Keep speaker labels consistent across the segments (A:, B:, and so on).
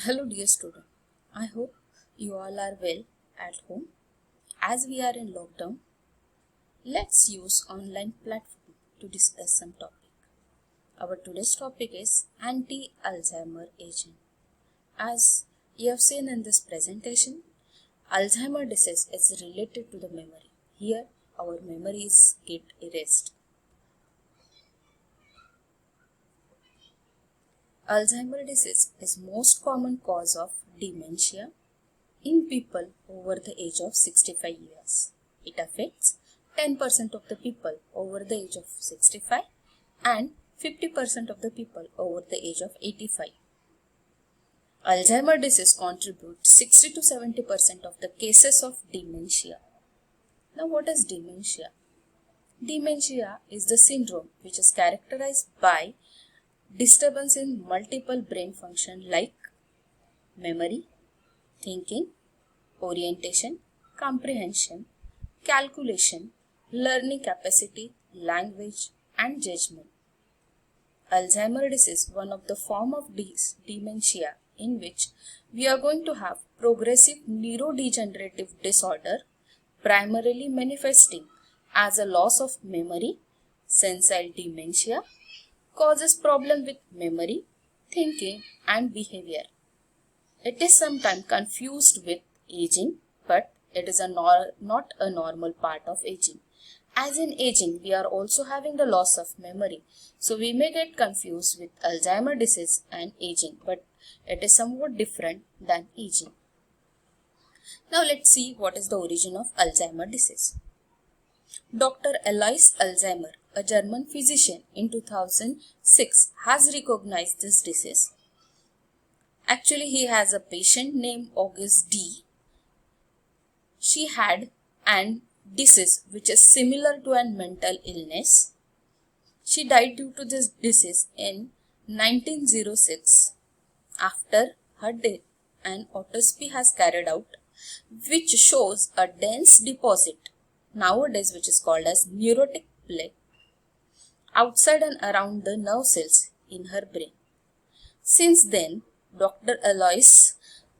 A: Hello dear student, I hope you all are well at home. As we are in lockdown, let's use online platform to discuss some topic. Our today's topic is anti-Alzheimer aging. As you have seen in this presentation, Alzheimer disease is related to the memory. Here our memories get erased. Alzheimer disease is most common cause of dementia in people over the age of 65 years. It affects 10% of the people over the age of 65 and 50% of the people over the age of 85. Alzheimer disease contributes 60 to 70% of the cases of dementia. Now what is dementia? Dementia is the syndrome which is characterized by disturbance in multiple brain function like memory, thinking, orientation, comprehension, calculation, learning capacity, language, and judgment. Alzheimer disease is one of the form of dementia in which we are going to have progressive neurodegenerative disorder primarily manifesting as a loss of memory. Sensile dementia causes problem with memory, thinking, and behavior. It is sometimes confused with aging, but it is not a normal part of aging. As in aging, we are also having the loss of memory. So we may get confused with Alzheimer disease and aging, but it is somewhat different than aging. Now let's see what is the origin of Alzheimer disease. Dr. Alois Alzheimer, a German physician in 2006, has recognized this disease. Actually, he has a patient named August D. She had an disease which is similar to a mental illness. She died due to this disease in 1906. After her death, an autopsy has carried out which shows a dense deposit nowadays which is called as neurotic plaque outside and around the nerve cells in her brain. Since then, Dr. Alois,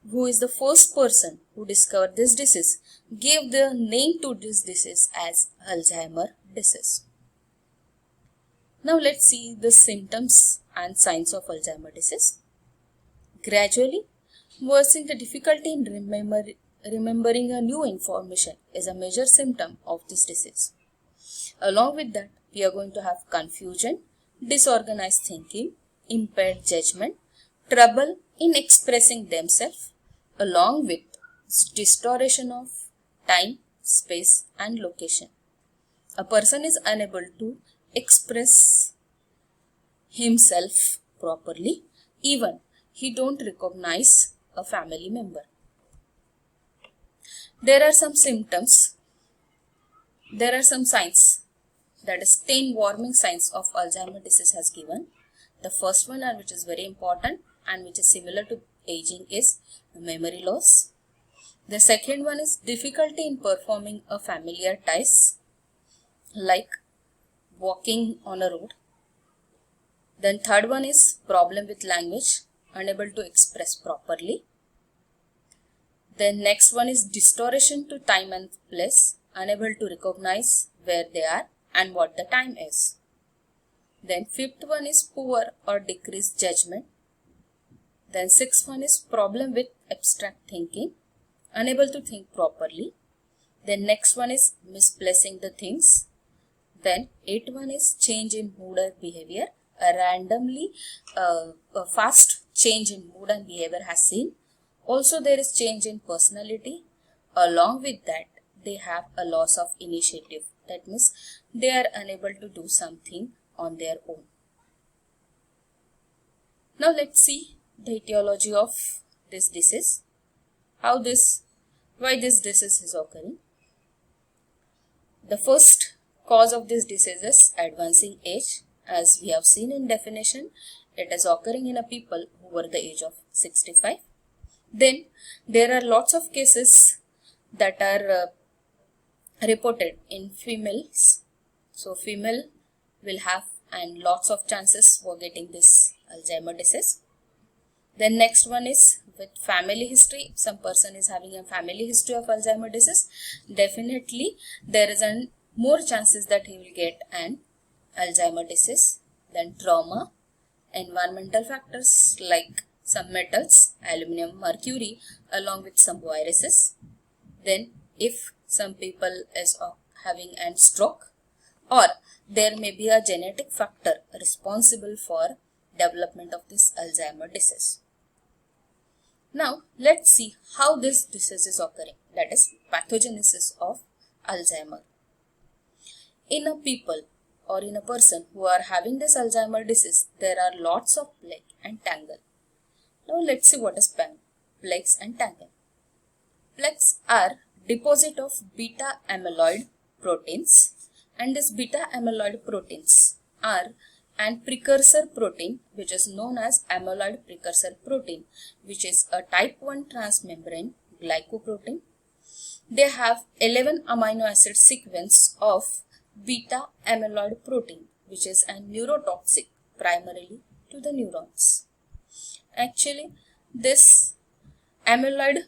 A: who is the first person who discovered this disease, gave the name to this disease as Alzheimer disease. Now let's see the symptoms and signs of Alzheimer disease. Gradually, worsening the difficulty in remembering a new information is a major symptom of this disease. Along with that, we are going to have confusion, disorganized thinking, impaired judgment, trouble in expressing themselves, along with distortion of time, space, and location. A person is unable to express himself properly, even he don't recognize a family member. There are some symptoms, there are some signs, that is 10 warning signs of Alzheimer disease has given. The first one, and which is very important and which is similar to aging, is memory loss. The second one is difficulty in performing a familiar task like walking on a road. Then third one is problem with language, unable to express properly. Then next one is distortion to time and place, unable to recognize where they are and what the time is. Then fifth one is poor or decreased judgment. Then sixth one is problem with abstract thinking, unable to think properly. Then next one is misplacing the things. Then eighth one is change in mood or behavior. A randomly a fast change in mood and behavior has seen. Also there is change in personality. Along with that, they have a loss of initiative. That means they are unable to do something on their own. Now let's see the etiology of this disease. Why this disease is occurring. The first cause of this disease is advancing age. As we have seen in definition, it is occurring in a people over the age of 65. Then there are lots of cases that are reported in females. So female will have and lots of chances for getting this Alzheimer disease. Then next one is with family history. If some person is having a family history of Alzheimer disease, definitely there is more chances that he will get an Alzheimer disease. Then trauma, environmental factors like some metals, aluminum, mercury, along with some viruses. Then if some people is having a stroke, or there may be a genetic factor responsible for development of this Alzheimer disease. Now let's see how this disease is occurring, that is pathogenesis of Alzheimer. In a people or in a person who are having this Alzheimer disease, there are lots of plaque and tangle. Now let's see what is plaques and tangle. Plaques are deposit of beta amyloid proteins, and this beta amyloid proteins are an precursor protein which is known as amyloid precursor protein, which is a type 1 transmembrane glycoprotein. They have 11 amino acid sequence of beta amyloid protein, which is a neurotoxic primarily to the neurons. Actually, this amyloid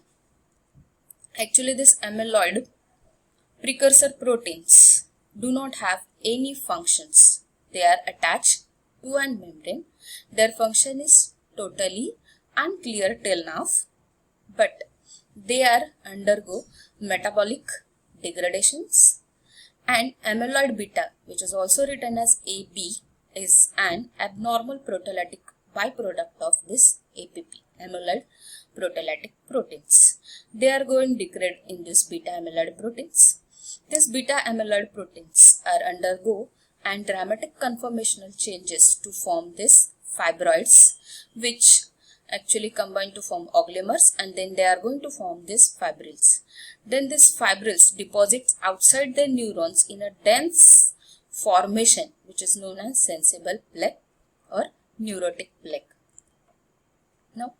A: precursor proteins do not have any functions. They are attached to a membrane. Their function is totally unclear till now, but they are undergo metabolic degradations, and amyloid beta, which is also written as AB, is an abnormal proteolytic byproduct of this APP, amyloid proteolytic proteins. They are going to degrade in this beta amyloid proteins. These beta amyloid proteins are undergo and dramatic conformational changes to form these fibroids, which actually combine to form oligomers, and then they are going to form these fibrils. Then these fibrils deposits outside the neurons in a dense formation which is known as sensible plaque or neurotic plaque. Now,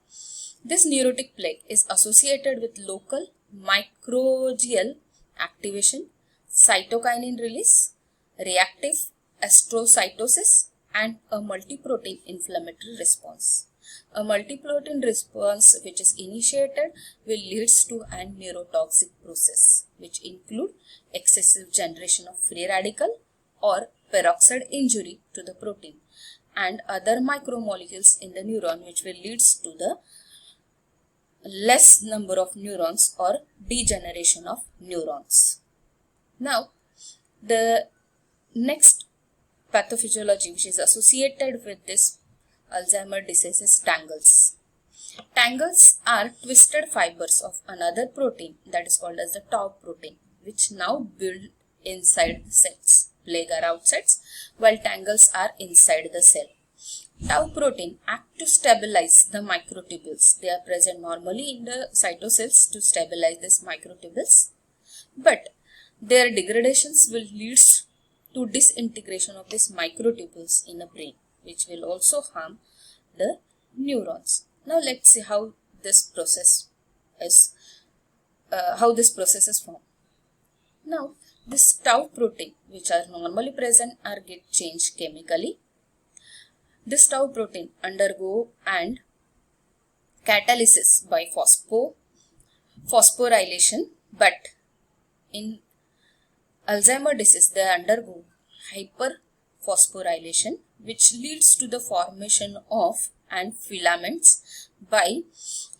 A: this neurotic plaque is associated with local microglial activation, cytokinin release, reactive astrocytosis, and a multiprotein inflammatory response. A multiprotein response which is initiated will leads to a neurotoxic process, which include excessive generation of free radical or peroxide injury to the protein and other micromolecules in the neuron, which will leads to the less number of neurons or degeneration of neurons. Now, the next pathophysiology which is associated with this Alzheimer disease is tangles. Tangles are twisted fibers of another protein that is called as the tau protein, which now build inside the cells. Plaque are outside, while tangles are inside the cell. Tau protein act to stabilize the microtubules. They are present normally in the cytocells to stabilize these microtubules, but their degradations will lead to disintegration of these microtubules in the brain, which will also harm the neurons. Now let's see how this process is formed. Now this tau protein, which are normally present, are get changed chemically. This tau protein undergo and catalysis by phosphorylation, but in Alzheimer disease they undergo hyperphosphorylation, which leads to the formation of and filaments by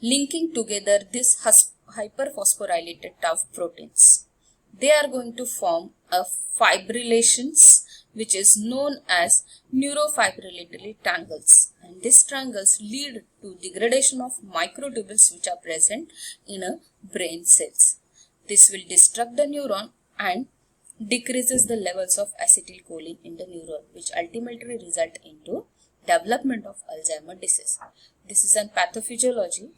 A: linking together these hyperphosphorylated tau proteins. They are going to form a fibrillations which is known as neurofibrillatory tangles, and these tangles lead to degradation of microtubules which are present in a brain cells. This will destruct the neuron and decreases the levels of acetylcholine in the neuron, which ultimately result into development of Alzheimer disease. This is a pathophysiology.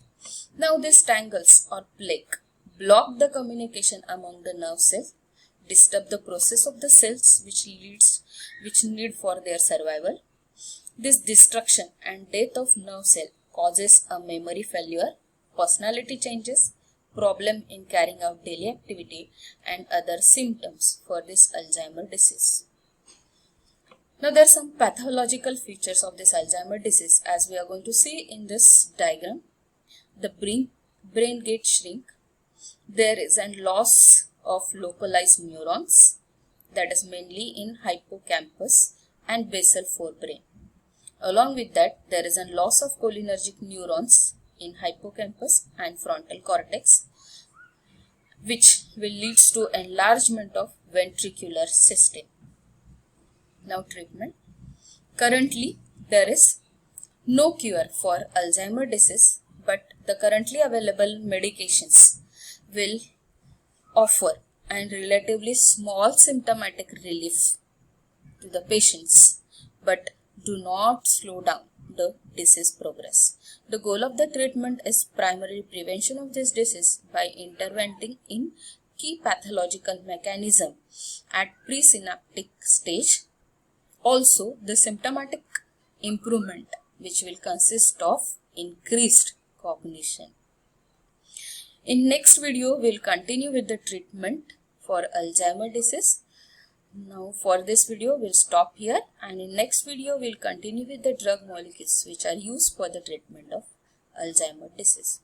A: Now these tangles or plaque block the communication among the nerve cells, disturb the process of the cells which need for their survival. This destruction and death of nerve cell causes a memory failure, personality changes, problem in carrying out daily activity, and other symptoms for this Alzheimer disease. Now there are some pathological features of this Alzheimer disease, as we are going to see in this diagram. The brain gets shrink. There is a loss of localized neurons, that is mainly in hippocampus and basal forebrain. Along with that, there is a loss of cholinergic neurons in hippocampus and frontal cortex, which will lead to enlargement of ventricular system. Now treatment. Currently, there is no cure for Alzheimer disease, but the currently available medications will offer a relatively small symptomatic relief to the patients, but do not slow down the disease progress. The goal of the treatment is primarily prevention of this disease by intervening in key pathological mechanism at presynaptic stage. Also, the symptomatic improvement, which will consist of increased cognition. In next video, we'll continue with the treatment for Alzheimer disease. Now for this video, we'll stop here, and in next video, we'll continue with the drug molecules which are used for the treatment of Alzheimer disease.